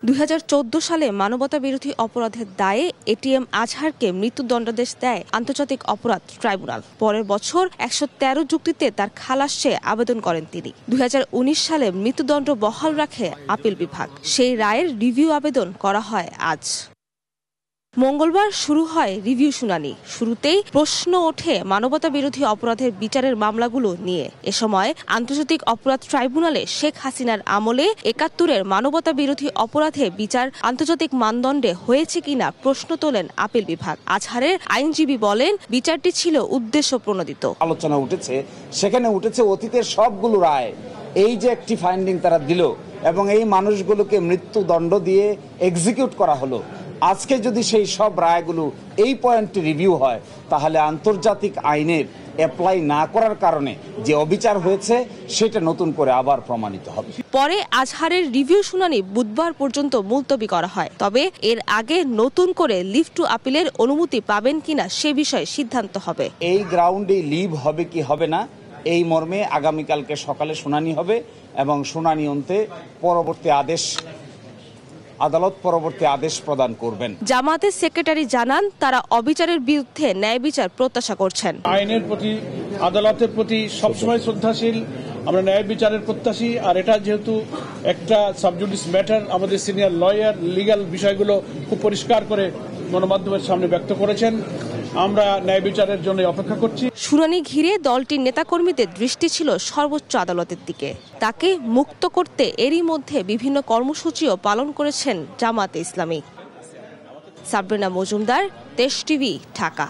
2014 সালে মানবতাবিরোধী অপরাধের দায়ে এটিএম আজহারকে মৃত্যুদণ্ডাদেশ দেয় আন্তর্জাতিক অপরাধ ট্রাইব্যুনাল। পরের বছর 113 যুক্তিতে তার খালাস চেয়ে আবেদন করেন তিনি। 2019 সালে মৃত্যুদণ্ড বহাল রাখে আপিল বিভাগ। সেই রায়ের রিভিউ আবেদন করা হয় আজ। মঙ্গলবার শুরু হয় রিভিউ শুনানি। শুরুতেই প্রশ্ন ওঠে মানবতাবিরোধী অপরাধের বিচারের মামলাগুলো নিয়ে। এ সময় আন্তর্জাতিক অপরাধ ট্রাইব্যুনালে শেখ হাসিনার আমলে 71-এর মানবতাবিরোধী অপরাধে বিচার আন্তর্জাতিক মানদণ্ডে হয়েছে কিনা প্রশ্ন তোলেন আপিল বিভাগ। আজহারের আইনজীবী বলেন, বিচারটি ছিল উদ্দেশ্য প্রণোদিত। আলোচনা উঠেছে, সেখানে উঠেছে অতীতের সবগুলো রায়, এই যে একটি ফাইন্ডিং তারা দিল এবং এই মানুষগুলোকে মৃত্যুদণ্ড দিয়ে এক্সিকিউট করা হলো। আজকে যদি সেই সব রায়গুলো এই পয়েন্টে রিভিউ হয়, তাহলে আন্তর্জাতিক আইনের অ্যাপ্লাই না করার কারণে যে অবিচার হয়েছে সেটা নতুন করে আবার প্রমাণিত হবে। পরে আজহারের রিভিউ শুনানি বুধবার পর্যন্ত মুলতবি করা হয়। তবে এর আগে নতুন করে লিভ টু আপিলের অনুমতি পাবেন কিনা সে বিষয়ে সিদ্ধান্ত হবে। এই গ্রাউন্ডে লিভ হবে কি হবে না, এই মর্মে আগামীকালকে সকালে শুনানি হবে এবং শুনানি অন্তে আদালত পরবর্তী আদেশ প্রদান করবেন। জামায়াতের সেক্রেটারি জানান, তারা অবিচারের বিরুদ্ধে ন্যায় বিচার প্রত্যাশা করছেন। আইনের প্রতি, আদালতের প্রতি সবসময় শ্রদ্ধাশীল, আমরা ন্যায় বিচারের প্রত্যাশী। আর এটা যেহেতু একটা সাবজুডিস ম্যাটার, আমাদের সিনিয়র লয়ার লিগ্যাল বিষয়গুলো খুব পরিষ্কার করে গণমাধ্যমের সামনে ব্যক্ত করেছেন। আমরা ন্যায় বিচারের জন্য অপেক্ষা করছি। শুনানি ঘিরে দলটির নেতাকর্মীদের দৃষ্টি ছিল সর্বোচ্চ আদালতের দিকে। তাকে মুক্ত করতে এরই মধ্যে বিভিন্ন কর্মসূচিও পালন করেছেন জামায়াতে ইসলামী। সাবরিনা মজুমদার, দেশ টিভি, ঢাকা।